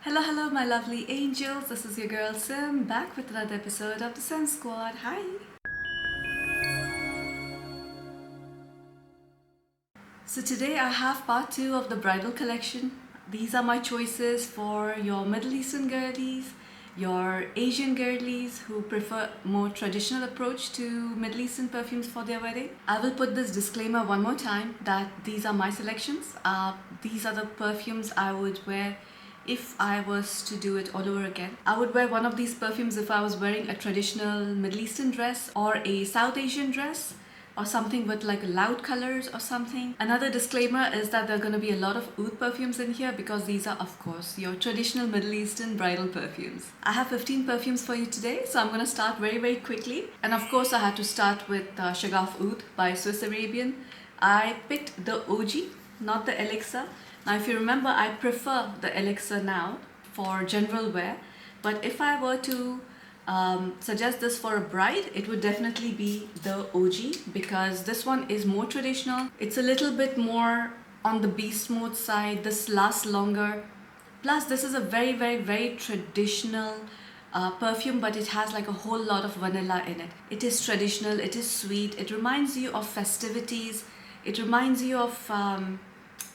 Hello, hello, my lovely angels. This is your girl Sim back with another episode of the Sim Squad. Hi. So today I have part 2 of the bridal collection. These are my choices for your Middle Eastern girlies, your Asian girlies who prefer more traditional approach to Middle Eastern perfumes for their wedding. I will put this disclaimer one more time that these are my selections. These are the perfumes I would wear if I was to do it all over again. I would wear one of these perfumes if I was wearing a traditional Middle Eastern dress or a South Asian dress or something with like loud colors or something. Another disclaimer is that there are going to be a lot of oud perfumes in here because these are of course your traditional Middle Eastern bridal perfumes. I have 15 perfumes for you today, so I'm going to start very quickly. And of course I had to start with Shaghaf Oud by Swiss Arabian. I picked the OG, not the elixir. Now if you remember, I prefer the elixir now for general wear, but if I were to suggest this for a bride, it would definitely be the OG because this one is more traditional. It's a little bit more on the beast mode side. This lasts longer. Plus this is a very traditional perfume, but it has like a whole lot of vanilla in it. It is traditional, it is sweet, it reminds you of festivities, it reminds you of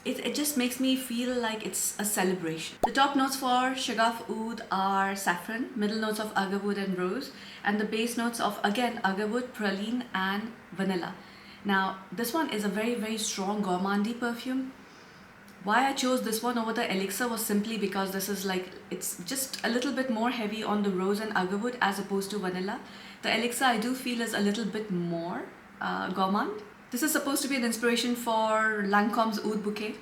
it just makes me feel like it's a celebration. The top notes for Shaghaf Oud are saffron, middle notes of agarwood and rose, and the base notes of again agarwood, praline and vanilla. Now this one is a very strong gourmandy perfume. Why I chose this one over the elixir was simply because this is like, it's just a little bit more heavy on the rose and agarwood as opposed to vanilla. The elixir I do feel is a little bit more gourmand. This is supposed to be an inspiration for Lancome's Oud bouquet.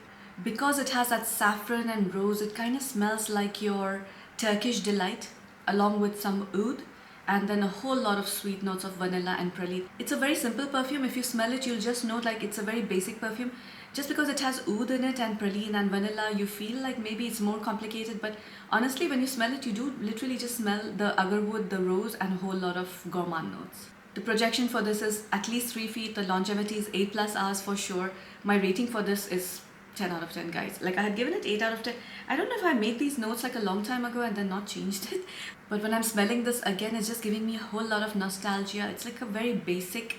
Because it has that saffron and rose, it kind of smells like your Turkish delight along with some oud and then a whole lot of sweet notes of vanilla and praline. It's a very simple perfume. If you smell it, you'll just know like it's a very basic perfume. Just because it has oud in it and praline and vanilla, you feel like maybe it's more complicated, but honestly when you smell it, you do literally just smell the agarwood, the rose and a whole lot of gourmand notes. The projection for this is at least 3 feet. The longevity is 8+ hours for sure. My rating for this is 10 out of 10, guys. Like I had given it 8 out of 10. I don't know if I made these notes like a long time ago and then not changed it. But when I'm smelling this again, it's just giving me a whole lot of nostalgia. It's like a very basic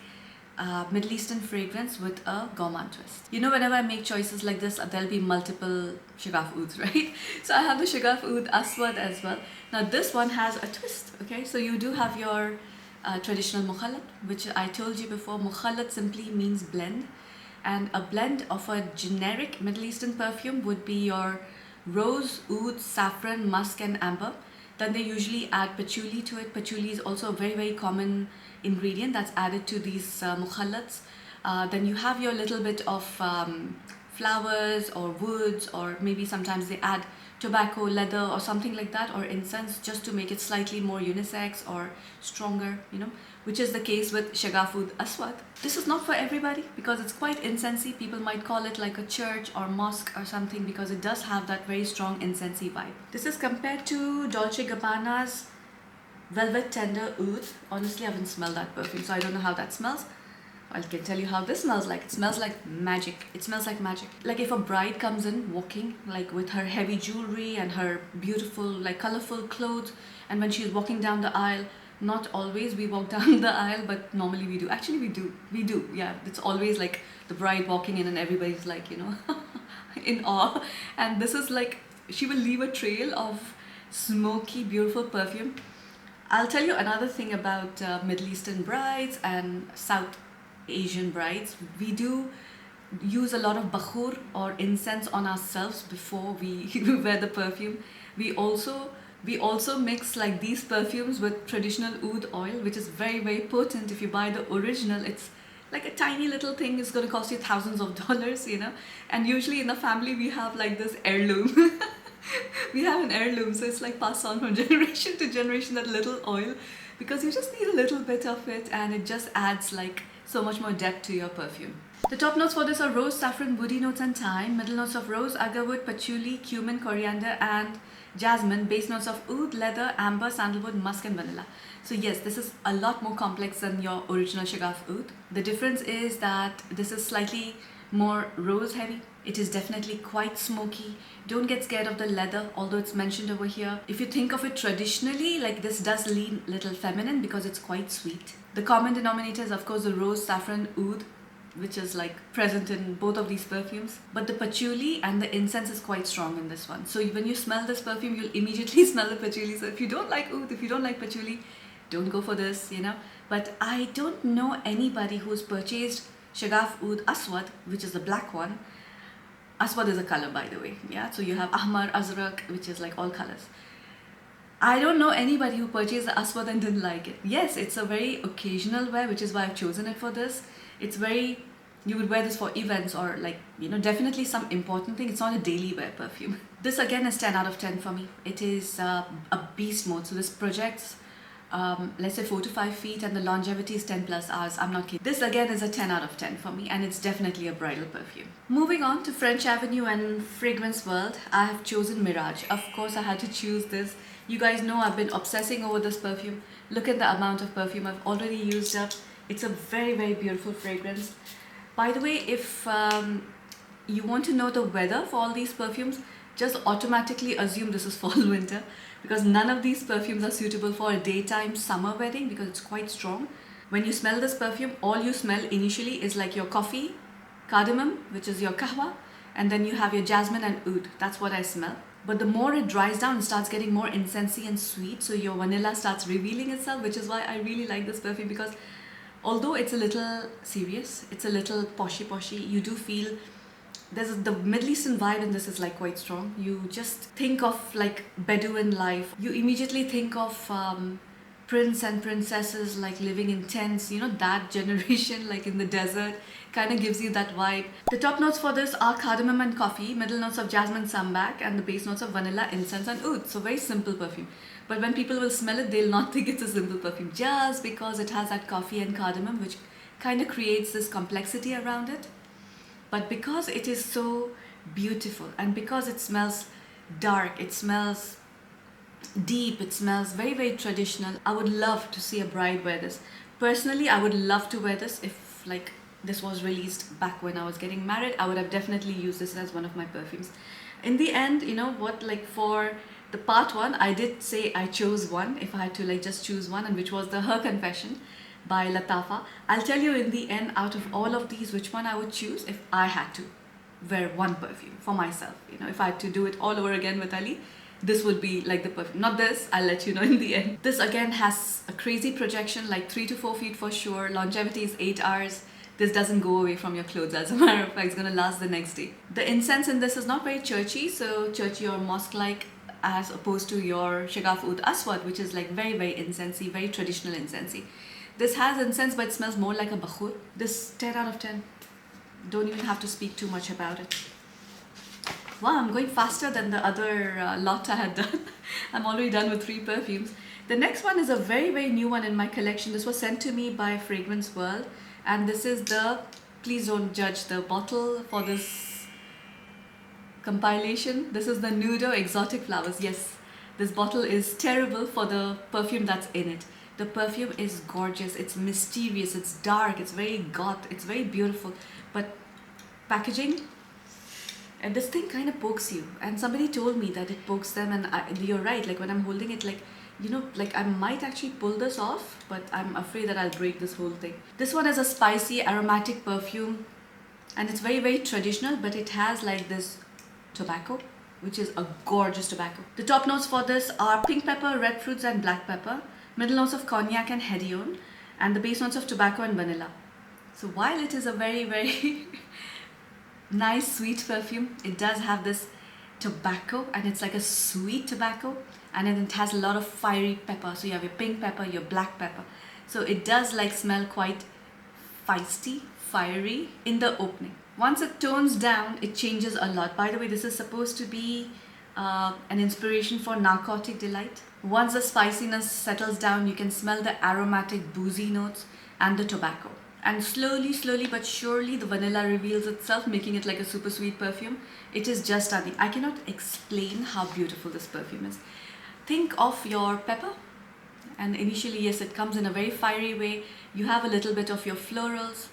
Middle Eastern fragrance with a gourmand twist. You know, whenever I make choices like this, there'll be multiple Shaghaf Ouds, right? So I have the Shaghaf Oud Aswad as well. Now this one has a twist, okay? So you do have your traditional mukhallat, which I told you before. Mukhallat simply means blend, and a blend of a generic Middle Eastern perfume would be your rose, oud, saffron, musk and amber. Then they usually add patchouli to it. Patchouli is also a very common ingredient that's added to these mukhallats. Then you have your little bit of flowers or woods, or maybe sometimes they add tobacco, leather or something like that, or incense, just to make it slightly more unisex or stronger, you know, which is the case with Shaghaf Oud Aswad. This is not for everybody because it's quite incensey. People might call it like a church or mosque or something because it does have that very strong incensey vibe. This is compared to Dolce & Gabbana's Velvet Tender Oud. Honestly, I haven't smelled that perfume, so I don't know how that smells. I can tell you how this smells like. It smells like magic. It smells like magic. Like if a bride comes in walking like with her heavy jewelry and her beautiful like colorful clothes, and when she's walking down the aisle, not always we walk down the aisle, but normally we do. Actually we do, yeah. It's always like the bride walking in and everybody's like, you know, in awe. And this is like, she will leave a trail of smoky beautiful perfume. I'll tell you another thing about Middle Eastern brides and South Asian brides. We do use a lot of bakhur or incense on ourselves before we wear the perfume. We also mix like these perfumes with traditional oud oil, which is very potent. If you buy the original, it's like a tiny little thing. It's going to cost you thousands of dollars, you know. And usually in the family we have like this heirloom. We have an heirloom, so it's like passed on from generation to generation, that little oil, because you just need a little bit of it and it just adds like so much more depth to your perfume. The top notes for this are rose, saffron, woody notes and thyme. Middle notes of rose, agarwood, patchouli, cumin, coriander and jasmine. Base notes of oud, leather, amber, sandalwood, musk and vanilla. So yes, this is a lot more complex than your original Shaghaf Oud. The difference is that this is slightly more rose heavy. It is definitely quite smoky. Don't get scared of the leather, although it's mentioned over here. If you think of it traditionally, like this does lean little feminine because it's quite sweet. The common denominator is of course the rose, saffron, oud, which is like present in both of these perfumes. But the patchouli and the incense is quite strong in this one. So when you smell this perfume, you'll immediately smell the patchouli. So if you don't like oud, if you don't like patchouli, don't go for this, you know. But I don't know anybody who's purchased Shaghaf Oud Aswad, which is the black one. Aswad is a color, by the way, yeah. So you have Ahmar, Azraq, which is like all colors. I don't know anybody who purchased the Aswad and didn't like it. Yes, it's a very occasional wear, which is why I've chosen it for this. It's very, you would wear this for events or like, you know, definitely some important thing. It's not a daily wear perfume. This again is 10 out of 10 for me. It is a beast mode. So this projects, let's say 4 to 5 feet, and the longevity is 10 plus hours. I'm not kidding. This again is a 10 out of 10 for me, and it's definitely a bridal perfume. Moving on to French Avenue and fragrance world, I have chosen Miraj. Of course, I had to choose this. You guys know I've been obsessing over this perfume. Look at the amount of perfume I've already used up. It's a very, very beautiful fragrance. By the way, if you want to know the weather for all these perfumes, just automatically assume this is fall winter, because none of these perfumes are suitable for a daytime summer wedding because it's quite strong. When you smell this perfume, all you smell initially is like your coffee, cardamom, which is your kahwa, and then you have your jasmine and oud. That's what I smell. But the more it dries down, it starts getting more incensey and sweet, so your vanilla starts revealing itself, which is why I really like this perfume, because although it's a little serious, it's a little poshy, you do feel there's the Middle Eastern vibe in this is like quite strong. You just think of like Bedouin life. You immediately think of prince and princesses like living in tents, you know, that generation like in the desert. Kind of gives you that vibe. The top notes for this are cardamom and coffee, middle notes of jasmine, sambac, and the base notes of vanilla, incense, and oud. So very simple perfume. But when people will smell it, they'll not think it's a simple perfume just because it has that coffee and cardamom, which kind of creates this complexity around it. But because it is so beautiful and because it smells dark, it smells deep, it smells very, very traditional, I would love to see a bride wear this. Personally, I would love to wear this if like this was released back when I was getting married. I would have definitely used this as one of my perfumes. In the end, you know what, like for the part one, I did say I chose one if I had to like just choose one, and which was the Her Confession by Latafa. I'll tell you in the end, out of all of these, which one I would choose if I had to wear one perfume for myself. You know, if I had to do it all over again with Ali, this would be like the perfume. Not this, I'll let you know in the end. This again has a crazy projection, like 3 to 4 feet for sure. Longevity is 8 hours. This doesn't go away from your clothes, as a matter of fact, it's gonna last the next day. The incense in this is not very churchy, so churchy or mosque-like, as opposed to your Shaghaf Oud Aswad, which is like very, very incensey, very traditional incensey. This has incense, but it smells more like a bakhur. This 10 out of 10. Don't even have to speak too much about it. Wow, I'm going faster than the other lot I had done. I'm already done with 3 perfumes. The next one is a very, very new one in my collection. This was sent to me by Fragrance World. And this is the, please don't judge the bottle for this compilation. This is the Nudo Exotic Flowers. Yes, this bottle is terrible for the perfume that's in it. The perfume is gorgeous, it's mysterious, it's dark, it's very goth, it's very beautiful. But packaging, and this thing kind of pokes you. And somebody told me that it pokes them, and you're right, like when I'm holding it, like, you know, like I might actually pull this off, but I'm afraid that I'll break this whole thing. This one is a spicy aromatic perfume, and it's very, very traditional, but it has like this tobacco, which is a gorgeous tobacco. The top notes for this are pink pepper, red fruits, and black pepper. Middle notes of cognac and hedione, and the base notes of tobacco and vanilla. So while it is a very, very nice sweet perfume, it does have this tobacco, and it's like a sweet tobacco, and then it has a lot of fiery pepper. So you have your pink pepper, your black pepper. So it does like smell quite feisty, fiery in the opening. Once it tones down, it changes a lot. By the way, this is supposed to be an inspiration for Narcotic Delight. Once the spiciness settles down, you can smell the aromatic boozy notes and the tobacco. And slowly but surely the vanilla reveals itself, making it like a super sweet perfume. It is just stunning. I cannot explain how beautiful this perfume is. Think of your pepper, and initially, yes, it comes in a very fiery way. You have a little bit of your florals,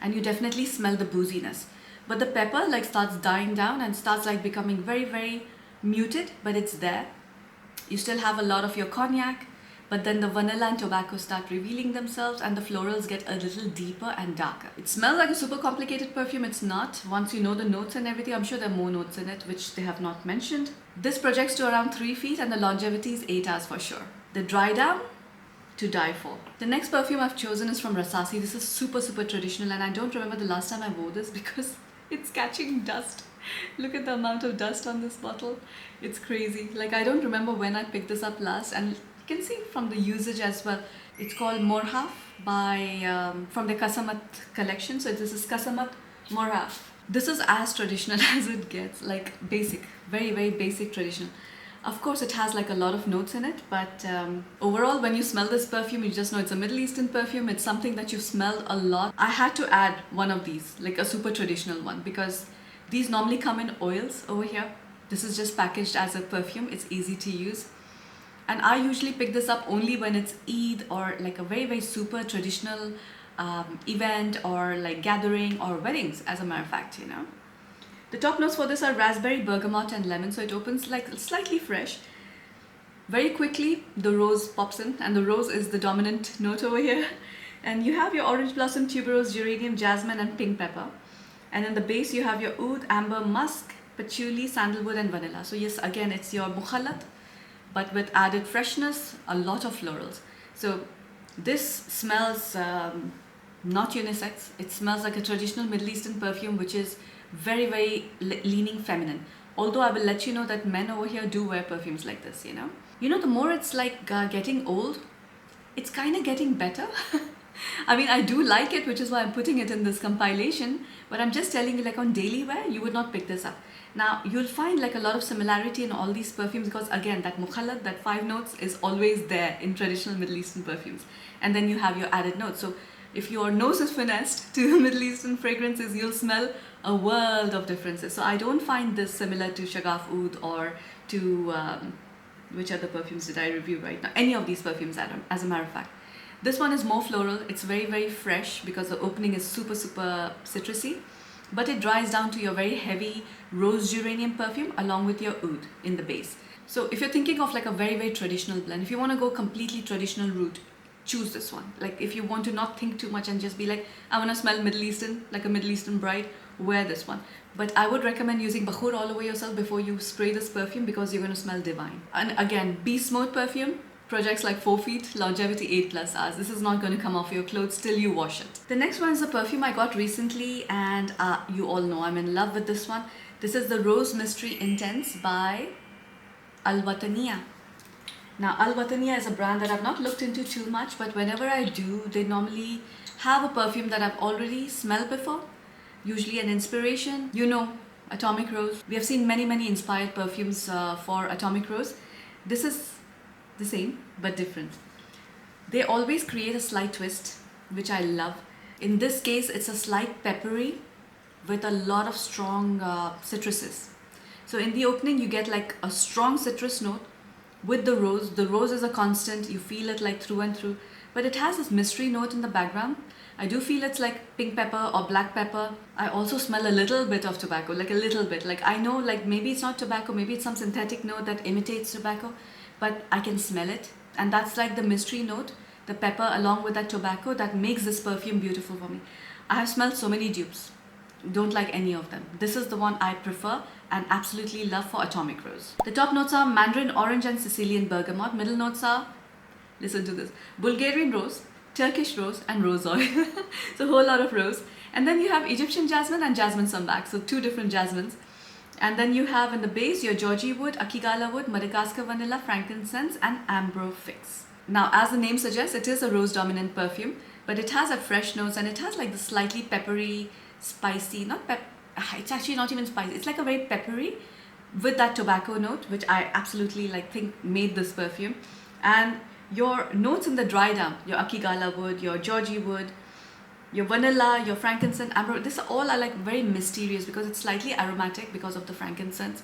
and you definitely smell the booziness. But the pepper like starts dying down and starts like becoming very, very muted, but it's there. You still have a lot of your cognac, but then the vanilla and tobacco start revealing themselves and the florals get a little deeper and darker. It smells like a super complicated perfume. It's not. Once you know the notes and everything, I'm sure there are more notes in it which they have not mentioned. This projects to around 3 feet and the longevity is 8 hours for sure. The dry down, to die for. The next perfume I've chosen is from Rasasi. This is super, super traditional, and I don't remember the last time I wore this because it's catching dust. Look at the amount of dust on this bottle. It's crazy. Like, I don't remember when I picked this up last, and you can see from the usage as well. It's called Morhaf by from the Qasamat collection. So this is Qasamat Morhaf. This is as traditional as it gets, like basic, very, very basic traditional. Of course, it has like a lot of notes in it, but overall, when you smell this perfume, you just know it's a Middle Eastern perfume. It's something that you smell a lot. I had to add one of these, like a super traditional one, because these normally come in oils over here. This is just packaged as a perfume. It's easy to use. And I usually pick this up only when it's Eid or like a very, very super traditional event or like gathering or weddings, as a matter of fact, you know. The top notes for this are raspberry, bergamot and lemon, so it opens like slightly fresh. Very quickly, the rose pops in, and the rose is the dominant note over here. And you have your orange blossom, tuberose, geranium, jasmine and pink pepper. And in the base, you have your oud, amber, musk, patchouli, sandalwood and vanilla. So yes, again, it's your mukhallat, but with added freshness, a lot of florals. So this smells not unisex. It smells like a traditional Middle Eastern perfume, which is very, very leaning feminine. Although I will let you know that men over here do wear perfumes like this, you know. You know, the more it's like getting old, it's kind of getting better. I mean, I do like it, which is why I'm putting it in this compilation, but I'm just telling you, like on daily wear, you would not pick this up. Now, you'll find like a lot of similarity in all these perfumes because again, that mukhallat, that 5 notes is always there in traditional Middle Eastern perfumes. And then you have your added notes. So if your nose is finessed to Middle Eastern fragrances, you'll smell a world of differences. So I don't find this similar to Shaghaf Oud or to, which other perfumes did I review right now? Any of these perfumes, as a matter of fact. This one is more floral. It's very, very fresh because the opening is super, super citrusy. But it dries down to your very heavy rose geranium perfume along with your oud in the base. So if you're thinking of like a very, very traditional blend, if you want to go completely traditional route, choose this one. Like if you want to not think too much and just be like, I want to smell Middle Eastern, like a Middle Eastern bride, wear this one. But I would recommend using Bakhur all over yourself before you spray this perfume because you're going to smell divine. And again, Beast Mode perfume projects like 4 feet, longevity 8+ hours. This is not going to come off your clothes till you wash it. The next one is a perfume I got recently, and you all know I'm in love with this one. This is the Rose Mystery Intense by Al Wataniya. Now, Al Wataniya is a brand that I've not looked into too much, but whenever I do, they normally have a perfume that I've already smelled before, usually an inspiration. You know, Atomic Rose. We have seen many, many inspired perfumes for Atomic Rose. This is the same, but different. They always create a slight twist, which I love. In this case, it's a slight peppery with a lot of strong citruses. So in the opening, you get like a strong citrus note with the rose. The rose is a constant. You feel it like through and through, but it has this mystery note in the background. I do feel it's like pink pepper or black pepper. I also smell a little bit of tobacco, like a little bit. Like I know, like maybe it's not tobacco, maybe it's some synthetic note that imitates tobacco, but I can smell it. And that's like the mystery note, the pepper along with that tobacco that makes this perfume beautiful for me. I have smelled so many dupes. Don't like any of them. This is the one I prefer and absolutely love for Atomic Rose. The top notes are Mandarin Orange and Sicilian Bergamot. Middle notes are, listen to this, Bulgarian Rose, Turkish Rose and Rose Oil. So a whole lot of rose. And then you have Egyptian Jasmine and Jasmine Sambac. So 2 different jasmines. And then you have in the base your Georgie Wood, Akigala Wood, Madagascar Vanilla, Frankincense and Ambro Fix. Now, as the name suggests, it is a rose dominant perfume, but it has a fresh notes and it has like the slightly peppery, spicy, it's actually not even spicy. It's like a very peppery with that tobacco note, which I absolutely like think made this perfume. And your notes in the dry down, your Akigala Wood, your Georgie Wood, your vanilla, your frankincense, amber, this all are like very mysterious because it's slightly aromatic because of the frankincense.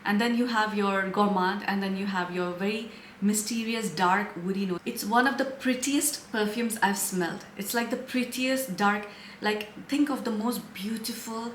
And then you have your gourmand, and then you have your very mysterious, dark, woody note. It's one of the prettiest perfumes I've smelled. It's like the prettiest dark, like think of the most beautiful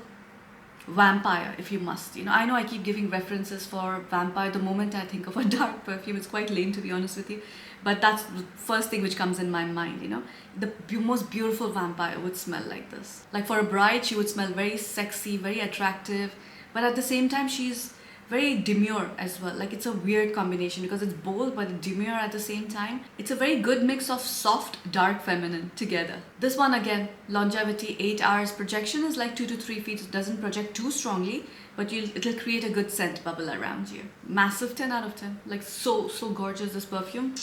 vampire, if you must. You know, I know I keep giving references for vampire. The moment I think of a dark perfume, it's quite lame to be honest with you, but that's the first thing which comes in my mind. You know, the most beautiful vampire would smell like this. Like for a bride, she would smell very sexy, very attractive, but at the same time she's very demure as well. Like it's a weird combination because it's bold but demure at the same time. It's a very good mix of soft, dark, feminine together. This one again, longevity 8 hours, projection is like 2 to 3 feet. It doesn't project too strongly, but it'll create a good scent bubble around you. Massive 10 out of 10. Like so gorgeous, this perfume.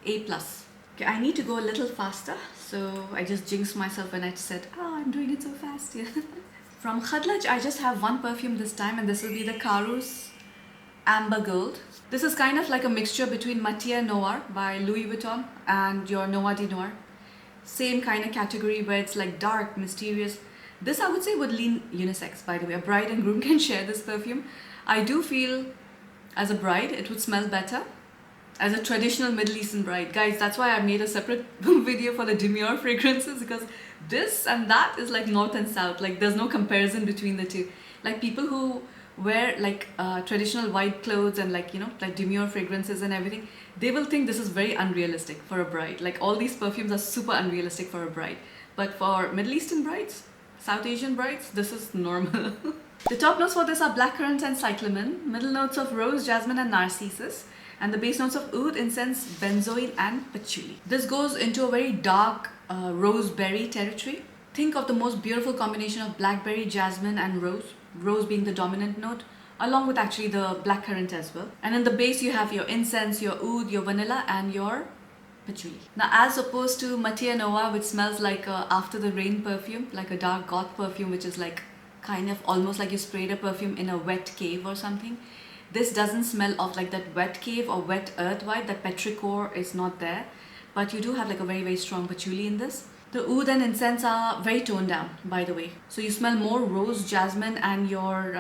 A+. Okay, I need to go a little faster, so I just jinxed myself when I said, oh, I'm doing it so fast. Yeah. From Khadlaj, I just have one perfume this time, and this will be the Karus Amber Gold. This is kind of like a mixture between Matière Noir by Louis Vuitton and your Noir de Noir. Same kind of category where it's like dark, mysterious. This I would say would lean unisex, by the way. A bride and groom can share this perfume. I do feel as a bride it would smell better. As a traditional Middle Eastern bride. Guys, that's why I made a separate video for the demure fragrances, because this and that is like north and south. Like there's no comparison between the two. Like people who wear like traditional white clothes and like, you know, like demure fragrances and everything, they will think this is very unrealistic for a bride. Like all these perfumes are super unrealistic for a bride. But for Middle Eastern brides, South Asian brides, this is normal. The top notes for this are blackcurrant and cyclamen, middle notes of rose, jasmine and narcissus, and the base notes of oud, incense, benzoin and patchouli. This goes into a very dark roseberry territory. Think of the most beautiful combination of blackberry, jasmine and rose being the dominant note, along with actually the blackcurrant as well. And in the base you have your incense, your oud, your vanilla and your patchouli. Now as opposed to Matière Noir, which smells like a after the rain perfume, like a dark goth perfume, which is like kind of almost like you sprayed a perfume in a wet cave or something. This doesn't smell of like that wet cave or wet earth vibe. That petrichor is not there, but you do have like a very strong patchouli in this. The oud and incense are very toned down, by the way. So you smell more rose, jasmine and your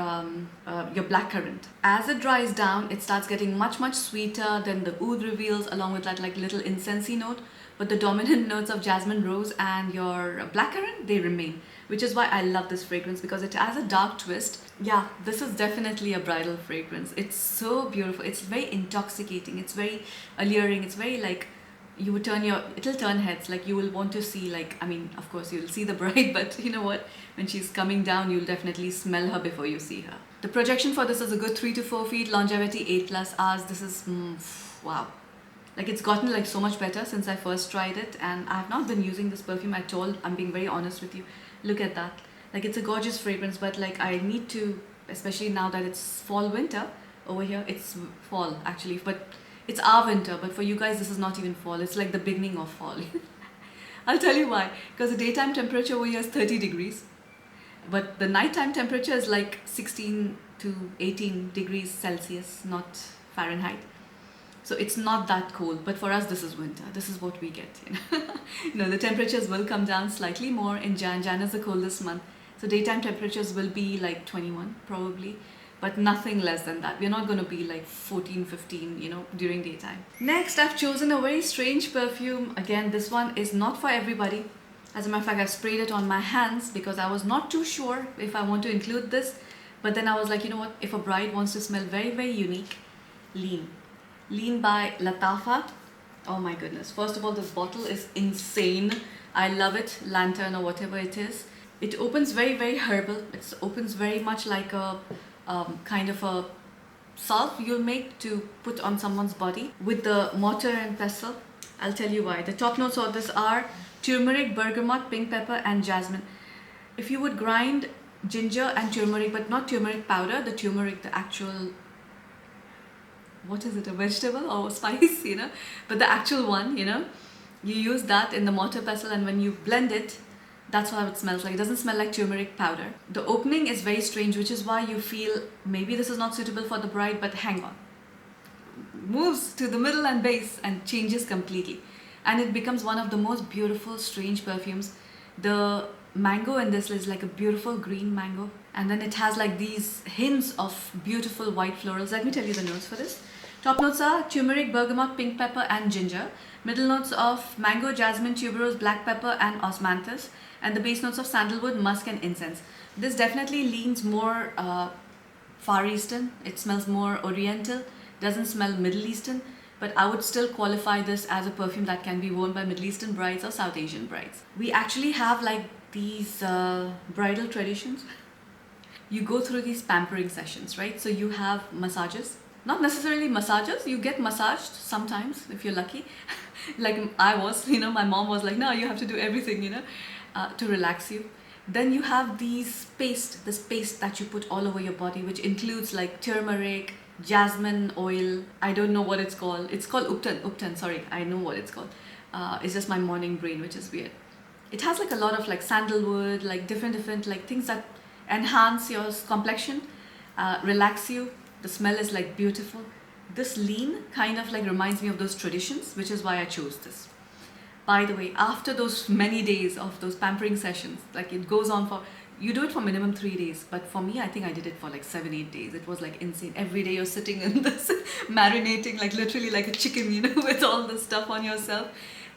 blackcurrant. As it dries down, it starts getting much sweeter than the oud reveals, along with that like little incensey note. But the dominant notes of jasmine, rose and your blackcurrant, they remain. Which is why I love this fragrance, because it has a dark twist. Yeah, this is definitely a bridal fragrance. It's so beautiful. It's very intoxicating. It's very alluring. It's very like, you would it'll turn heads. Like you will want to see, like, I mean, of course you'll see the bride, but you know what? When she's coming down, you'll definitely smell her before you see her. The projection for this is a good 3 to 4 feet, longevity 8+ hours. This is, wow. Like it's gotten like so much better since I first tried it, and I have not been using this perfume at all. I'm being very honest with you. Look at that. Like it's a gorgeous fragrance, but like I need to, especially now that it's fall winter over here. It's fall actually, but it's our winter, but for you guys this is not even fall. It's like the beginning of fall. I'll tell you why. Because the daytime temperature over here is 30 degrees, but the nighttime temperature is like 16 to 18 degrees Celsius, not Fahrenheit. So it's not that cold, but for us this is winter. This is what we get, you know. No, the temperatures will come down slightly more in Jan. Jan is the coldest month. So daytime temperatures will be like 21 probably, but nothing less than that. We're not going to be like 14, 15, you know, during daytime. Next, I've chosen a very strange perfume. Again, this one is not for everybody. As a matter of fact, I've sprayed it on my hands because I was not too sure if I want to include this. But then I was like, you know what, if a bride wants to smell very unique, Leen. Leen by Latafa. Oh my goodness. First of all, this bottle is insane. I love it. Lantern or whatever it is. It opens very herbal. It opens very much like a kind of a salve you'll make to put on someone's body with the mortar and pestle. I'll tell you why. The top notes of this are turmeric, bergamot, pink pepper and jasmine. If you would grind ginger and turmeric, but not turmeric powder, the turmeric, the actual, what is it, a vegetable or a spice, you know, but the actual one, you know, you use that in the mortar pestle, and when you blend it, that's how it smells like. It doesn't smell like turmeric powder. The opening is very strange, which is why you feel maybe this is not suitable for the bride, but hang on. Moves to the middle and base and changes completely, and it becomes one of the most beautiful strange perfumes. The mango in this is like a beautiful green mango, and then it has like these hints of beautiful white florals. Let me tell you the notes for this. Top notes are turmeric, bergamot, pink pepper and ginger. Middle notes of mango, jasmine, tuberose, black pepper and osmanthus. And the base notes of sandalwood, musk and incense. This definitely leans more Far Eastern. It smells more Oriental. Doesn't smell Middle Eastern. But I would still qualify this as a perfume that can be worn by Middle Eastern brides or South Asian brides. We actually have like these bridal traditions. You go through these pampering sessions, right? So you have massages. Not necessarily massages, you get massaged sometimes if you're lucky. Like I was, my mom was like, no, you have to do everything, to relax you. Then you have this paste that you put all over your body, which includes like turmeric, jasmine oil. I don't know what it's called. It's called uptan, sorry, I know what it's called. It's just my morning brain, which is weird. It has like a lot of like sandalwood, like different like things that enhance your complexion, relax you. The smell is like beautiful. This Leen kind of like reminds me of those traditions, which is why I chose this. By the way, after those many days of those pampering sessions, like it goes on for, you do it for minimum 3 days, but for me, I think I did it for like 7-8 days. It was like insane. Every day you're sitting in this, marinating like literally like a chicken, with all this stuff on yourself.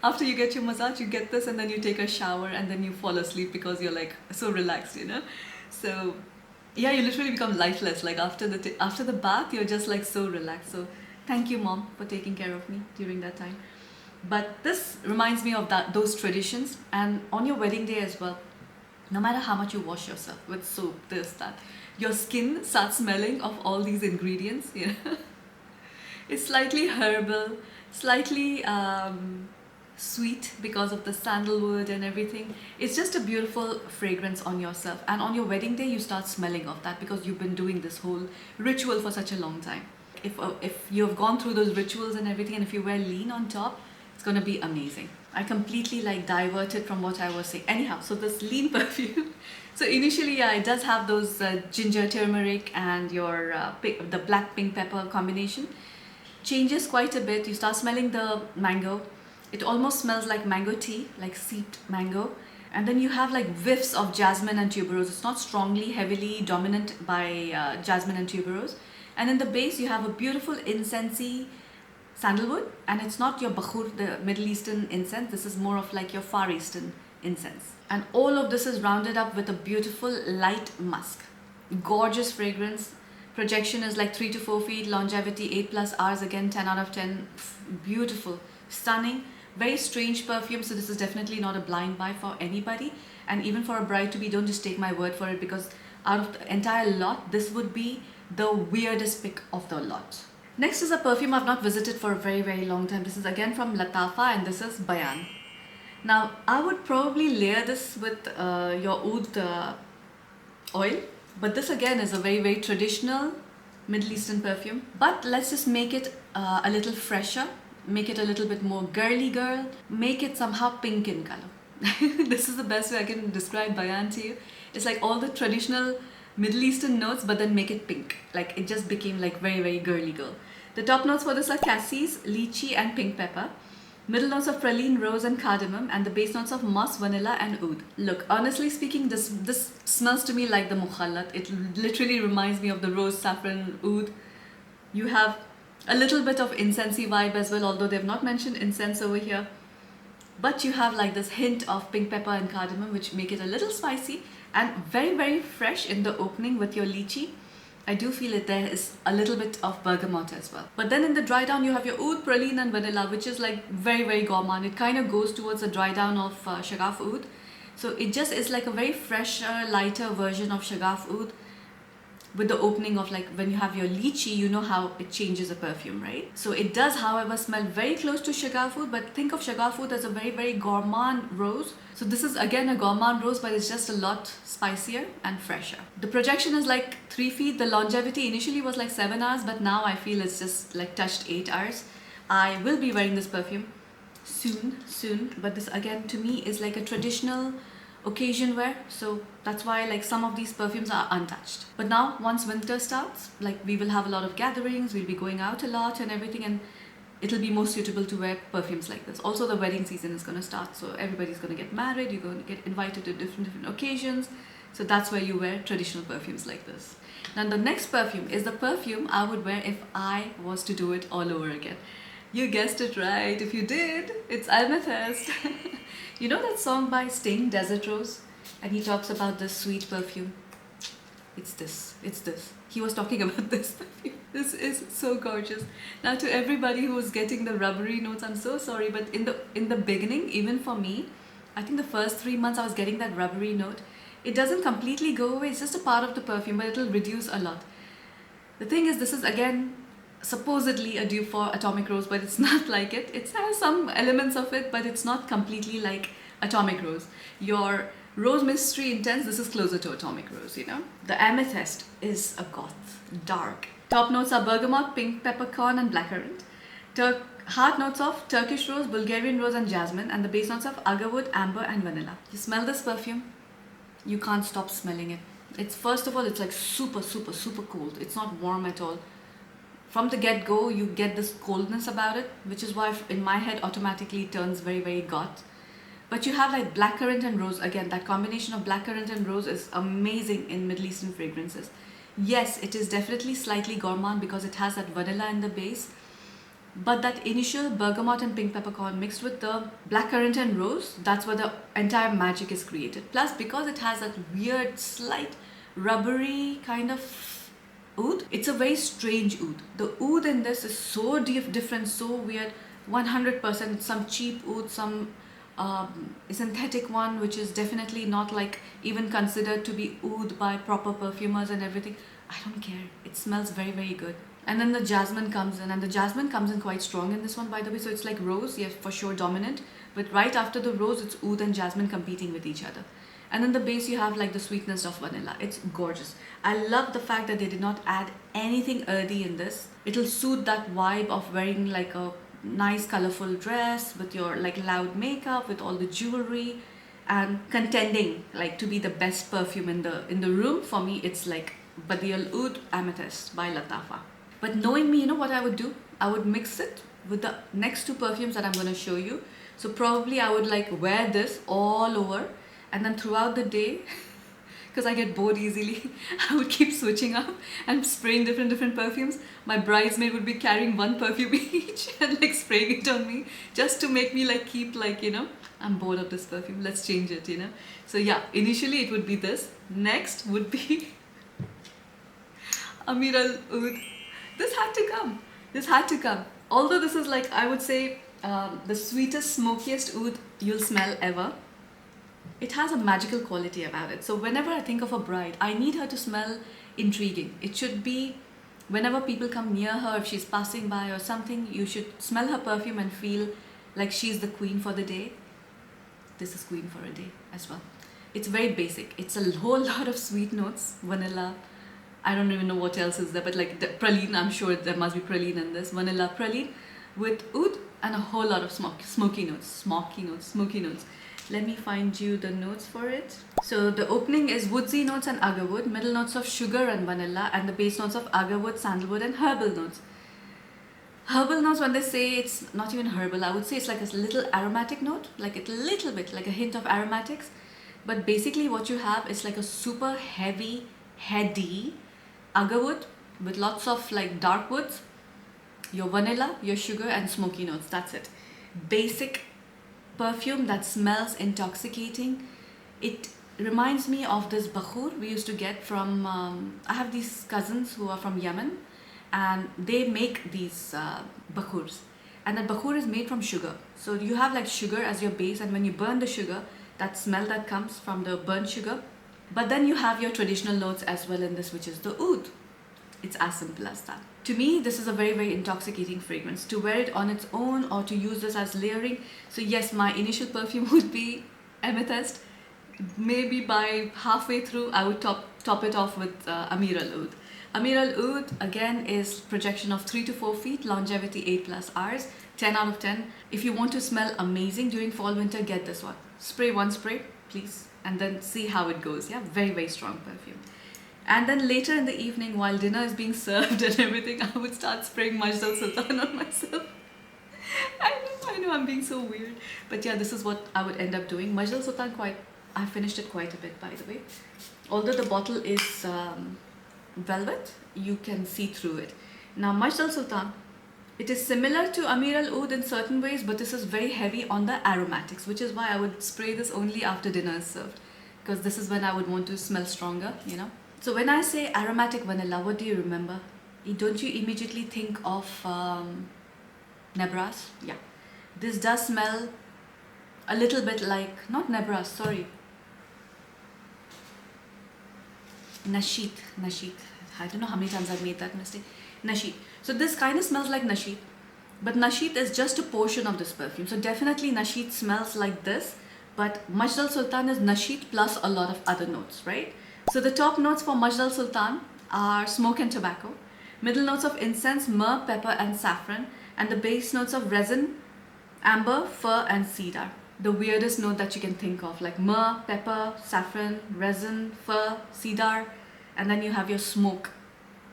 After you get your massage, you get this and then you take a shower and then you fall asleep because you're like so relaxed, So yeah, you literally become lifeless. Like after the bath, you're just like so relaxed. So thank you, Mom, for taking care of me during that time. But this reminds me of those traditions. And on your wedding day as well, no matter how much you wash yourself with soap, this, that, your skin starts smelling of all these ingredients. It's slightly herbal, slightly sweet because of the sandalwood and everything. It's just a beautiful fragrance on yourself, and on your wedding day you start smelling of that because you've been doing this whole ritual for such a long time. If you've gone through those rituals and everything, and if you wear Leen on top, it's gonna be amazing. I completely like diverted from what I was saying. Anyhow, so this Leen perfume, so initially, yeah, it does have those ginger, turmeric and your the black pink pepper combination. Changes quite a bit. You start smelling the mango. It almost smells like mango tea, like steeped mango. And then you have like whiffs of jasmine and tuberose. It's not strongly, heavily dominant by jasmine and tuberose. And in the base, you have a beautiful incensey sandalwood. And it's not your bakhur, the Middle Eastern incense. This is more of like your Far Eastern incense. And all of this is rounded up with a beautiful light musk. Gorgeous fragrance. Projection is like 3 to 4 feet. Longevity 8+ hours. Again, 10 out of 10. Beautiful. Stunning. Very strange perfume, so this is definitely not a blind buy for anybody. And even for a bride-to-be, don't just take my word for it, because out of the entire lot, this would be the weirdest pick of the lot. Next is a perfume I've not visited for a very long time. This is again from Latafa, and this is Bayaan. Now, I would probably layer this with your oud oil, but this again is a very traditional Middle Eastern perfume. But let's just make it a little fresher. Make it a little bit more girly girl. Make it somehow pink in color. This is the best way I can describe Bayaan to you. It's like all the traditional Middle Eastern notes, but then make it pink. Like it just became like very girly girl. The top notes for this are cassis, lychee and pink pepper. Middle notes of praline, rose and cardamom, and the base notes of musk, vanilla and oud. Look, honestly speaking, this smells to me like the mukhallat. It literally reminds me of the rose, saffron, oud. You have a little bit of incensey vibe as well, although they've not mentioned incense over here. But you have like this hint of pink pepper and cardamom, which make it a little spicy and very fresh in the opening with your lychee. I do feel it there is a little bit of bergamot as well. But then in the dry down, you have your oud, praline and vanilla, which is like very gourmand. It kind of goes towards the dry down of Shaghaf Oud. So it just is like a very fresher, lighter version of Shaghaf Oud. With the opening of like when you have your lychee, you know how it changes a perfume, right? So it does, however, smell very close to Shaghaf Oud, but think of Shaghaf Oud as a very gourmand rose. So this is again a gourmand rose, but it's just a lot spicier and fresher. The projection is like 3 feet. The longevity initially was like 7 hours, but now I feel it's just like touched 8 hours. I will be wearing this perfume soon, but this again to me is like a traditional occasion wear, so that's why like some of these perfumes are untouched. But now once winter starts, like we will have a lot of gatherings, we'll be going out a lot and everything, and it'll be more suitable to wear perfumes like this. Also the wedding season is going to start, so everybody's going to get married, you're going to get invited to different occasions. So that's where you wear traditional perfumes like this. Now the next perfume is the perfume I would wear if I was to do it all over again. You guessed it right. If you did, it's Amethyst. You know that song by Sting, Desert Rose? And he talks about this sweet perfume. It's this. It's this. He was talking about this perfume. This is so gorgeous. Now to everybody who was getting the rubbery notes, I'm so sorry, but in the beginning, even for me, I think the first 3 months I was getting that rubbery note. It doesn't completely go away. It's just a part of the perfume, but it'll reduce a lot. The thing is, this is again supposedly a dupe for Atomic Rose, but it's not like it. It has some elements of it, but it's not completely like Atomic Rose. Your Rose Mystery Intense, this is closer to Atomic Rose, you know. The Amethyst is a goth, dark. Top notes are bergamot, pink peppercorn and blackcurrant. Heart notes of Turkish rose, Bulgarian rose and jasmine, and the base notes of agarwood, amber and vanilla. You smell this perfume, you can't stop smelling it. It's, first of all, it's like super cold. It's not warm at all. From the get-go, you get this coldness about it, which is why in my head automatically it turns very goth. But you have like blackcurrant and rose. Again, that combination of blackcurrant and rose is amazing in Middle Eastern fragrances. Yes, it is definitely slightly gourmand because it has that vanilla in the base. But that initial bergamot and pink peppercorn mixed with the blackcurrant and rose, that's where the entire magic is created. Plus, because it has that weird, slight, rubbery kind of oud, it's a very strange oud. The oud in this is so different, so weird. 100% some cheap oud, some synthetic one, which is definitely not like even considered to be oud by proper perfumers and everything. I don't care. It smells very good. And then the jasmine comes in, and the jasmine comes in quite strong in this one, by the way. So it's like rose, yes, for sure dominant, but right after the rose, it's oud and jasmine competing with each other. And then the base, you have like the sweetness of vanilla. It's gorgeous. I love the fact that they did not add anything earthy in this. It'll suit that vibe of wearing like a nice colorful dress with your like loud makeup, with all the jewelry, and contending like to be the best perfume in the room. For me, it's like Majd Al Oudh Amethyst by Latafa. But knowing me, you know what I would do? I would mix it with the next two perfumes that I'm going to show you. So probably I would like wear this all over, and then throughout the day, because I get bored easily, I would keep switching up and spraying different perfumes. My bridesmaid would be carrying one perfume each and like spraying it on me just to make me like keep like, you know, I'm bored of this perfume, let's change it, you know. So yeah, initially it would be this. Next would be Ameer Al Oudh. This had to come. This had to come. Although this is like, I would say, the sweetest, smokiest oud you'll smell ever. It has a magical quality about it. So whenever I think of a bride, I need her to smell intriguing. It should be, whenever people come near her, if she's passing by or something, you should smell her perfume and feel like she's the queen for the day. This is queen for a day as well. It's very basic. It's a whole lot of sweet notes, vanilla. I don't even know what else is there, but like the praline, I'm sure there must be praline in this. Vanilla praline with oud and a whole lot of smoky notes. Let me find you the notes for it. So the opening is woodsy notes and agarwood, middle notes of sugar and vanilla, and the base notes of agarwood, sandalwood and herbal notes. Herbal notes, when they say it's not even herbal, I would say it's like a little aromatic note, like a little bit, like a hint of aromatics. But basically what you have is like a super heavy, heady agarwood with lots of like dark woods, your vanilla, your sugar and smoky notes. That's it. Basic perfume that smells intoxicating. It reminds me of this bakhur we used to get from, I have these cousins who are from Yemen, and they make these bakhurs, and that bakhur is made from sugar. So you have like sugar as your base, and when you burn the sugar, that smell that comes from the burnt sugar. But then you have your traditional notes as well in this, which is the oud. It's as simple as that. To me, this is a very intoxicating fragrance. To wear it on its own or to use this as layering. So yes, my initial perfume would be Amethyst. Maybe by halfway through, I would top it off with Ameer Al Oudh. Ameer Al Oudh again is projection of 3 to 4 feet, longevity 8+ hours, 10 out of 10. If you want to smell amazing during fall winter, get this one. Spray one spray, please, and then see how it goes. Yeah, very strong perfume. And then later in the evening, while dinner is being served and everything, I would start spraying Majd Al Sultan on myself. I know I'm being so weird, but yeah, this is what I would end up doing. Majd Al Sultan, I finished it quite a bit, by the way. Although the bottle is velvet, you can see through it. Now Majd Al Sultan, it is similar to Ameer Al Oudh in certain ways, but this is very heavy on the aromatics, which is why I would spray this only after dinner is served, because this is when I would want to smell stronger, you know. So when I say aromatic vanilla, what do you remember? Don't you immediately think of Nebras? Yeah. This does smell a little bit like, not Nebras, sorry. Nasheed. I don't know how many times I've made that mistake. Nasheed. So this kind of smells like Nasheed, but Nasheed is just a portion of this perfume. So definitely Nasheed smells like this, but Majd Al Sultan is Nasheed plus a lot of other notes, right? So the top notes for Majd Al Sultan are smoke and tobacco, middle notes of incense, myrrh, pepper and saffron, and the base notes of resin, amber, fir and cedar. The weirdest note that you can think of, like myrrh, pepper, saffron, resin, fir, cedar, and then you have your smoke,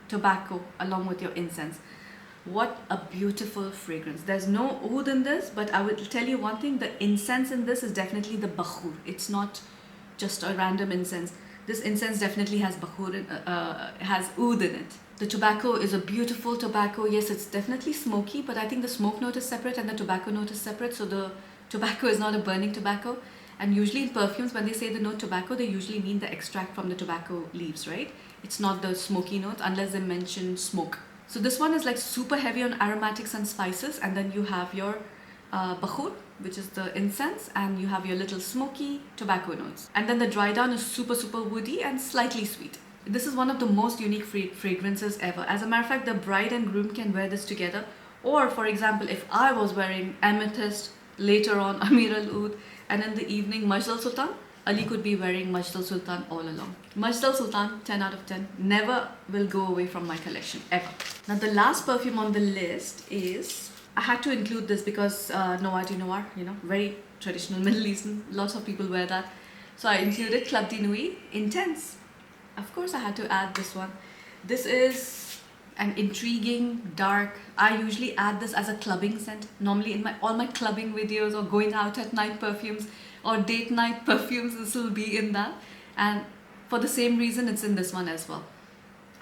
tobacco along with your incense. What a beautiful fragrance. There's no oud in this, but I will tell you one thing, the incense in this is definitely the bakhur. It's not just a random incense. This incense definitely has bakhur, has oud in it. The tobacco is a beautiful tobacco. Yes, it's definitely smoky, but I think the smoke note is separate and the tobacco note is separate. So the tobacco is not a burning tobacco. And usually in perfumes, when they say the note tobacco, they usually mean the extract from the tobacco leaves, right? It's not the smoky note unless they mention smoke. So this one is like super heavy on aromatics and spices, and then you have your bakhur, which is the incense, and you have your little smoky tobacco notes. And then the dry down is super woody and slightly sweet. This is one of the most unique fragrances ever. As a matter of fact, the bride and groom can wear this together. Or for example, if I was wearing Amethyst, later on Ameer Al Oudh, and in the evening Majd Al Sultan, Ali could be wearing Majd Al Sultan all along. Majd Al Sultan, 10 out of 10, never will go away from my collection, ever. Now the last perfume on the list is, I had to include this because Noir du Noir, you know, very traditional Middle Eastern, lots of people wear that. So I included Club de Nuit Intense. Of course I had to add this one. This is an intriguing, dark, I usually add this as a clubbing scent. Normally in all my clubbing videos or going out at night perfumes or date night perfumes, this will be in that. And for the same reason, it's in this one as well.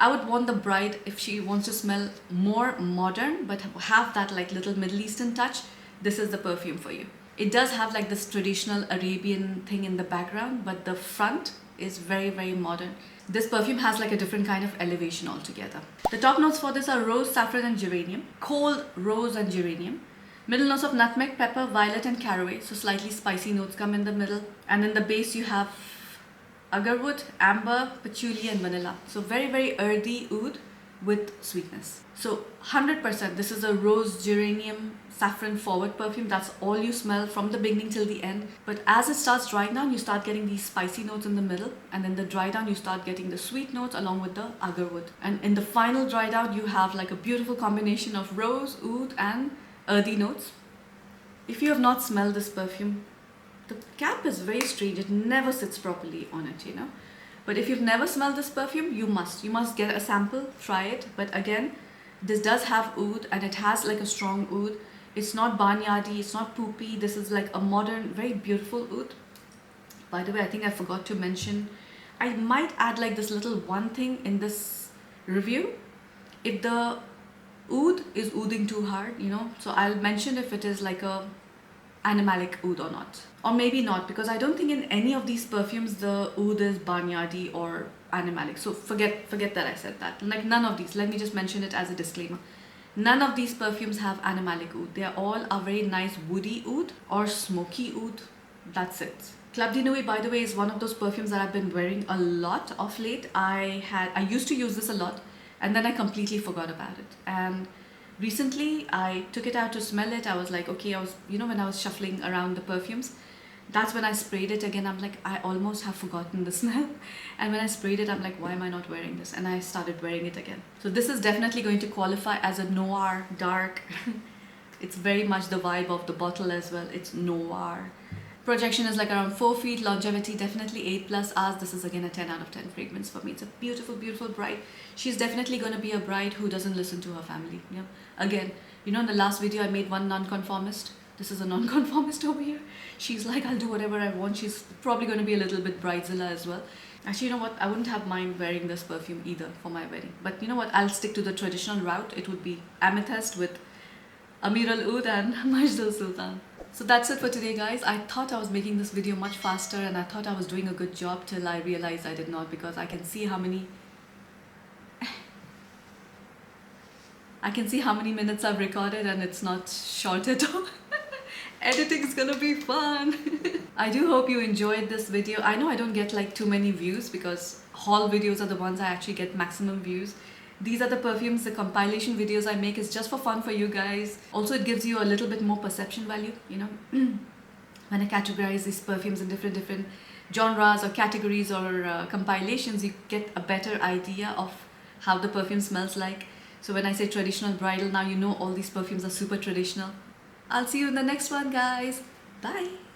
I would want the bride, if she wants to smell more modern but have that like little Middle Eastern touch, this is the perfume for you. It does have like this traditional Arabian thing in the background, but the front is very modern. This perfume has like a different kind of elevation altogether. The top notes for this are rose, saffron and geranium, cold rose and geranium. Middle notes of nutmeg, pepper, violet and caraway, so slightly spicy notes come in the middle. And in the base you have agarwood, amber, patchouli and vanilla. So very earthy oud with sweetness. So 100% this is a rose, geranium, saffron forward perfume. That's all you smell from the beginning till the end. But as it starts drying down, you start getting these spicy notes in the middle, and then the dry down you start getting the sweet notes along with the agarwood. And in the final dry down you have like a beautiful combination of rose, oud and earthy notes. If you have not smelled this perfume, the cap is very strange. It never sits properly on it, you know. But if you've never smelled this perfume, you must get a sample, try it. But again, this does have oud and it has like a strong oud. It's not barnyardy, it's not poopy. This is like a modern, very beautiful oud. By the way, I think I forgot to mention, I might add like this little one thing in this review. If the oud is ouding too hard, you know, so I'll mention if it is like a animalic oud or not. Or maybe not, because I don't think in any of these perfumes the oud is barnyardy or animalic. So forget that I said that. Like none of these, let me just mention it as a disclaimer. None of these perfumes have animalic oud. They all are very nice woody oud or smoky oud. That's it. Club de Nuit, by the way, is one of those perfumes that I've been wearing a lot of late. I used to use this a lot and then I completely forgot about it. And recently I took it out to smell it. I was like, okay, when I was shuffling around the perfumes, that's when I sprayed it again. I'm like, I almost have forgotten the smell. And when I sprayed it, I'm like, why am I not wearing this? And I started wearing it again. So this is definitely going to qualify as a noir, dark. It's very much the vibe of the bottle as well. It's noir. Projection is like around 4 feet. Longevity, definitely 8+ hours. This is again a 10 out of 10 fragrance for me. It's a beautiful bride. She's definitely going to be a bride who doesn't listen to her family. Yeah. Again, you know, in the last video I made one non-conformist. This is a non-conformist over here. She's like, I'll do whatever I want. She's probably going to be a little bit bridezilla as well. Actually, you know what? I wouldn't have mind wearing this perfume either for my wedding. But you know what? I'll stick to the traditional route. It would be Amethyst with Ameer Al Oudh and Majd Al Sultan. So that's it for today, guys. I thought I was making this video much faster and I thought I was doing a good job till I realized I did not, because I can see how many minutes I've recorded and it's not short at all. Editing's gonna be fun. I do hope you enjoyed this video. I know I don't get like too many views because haul videos are the ones I actually get maximum views. These are the perfumes, the compilation videos I make is just for fun for you guys. Also, it gives you a little bit more perception value, you know. When I categorize these perfumes in different genres or categories or compilations, you get a better idea of how the perfume smells like. So when I say traditional bridal, now you know all these perfumes are super traditional. I'll see you in the next one, guys. Bye.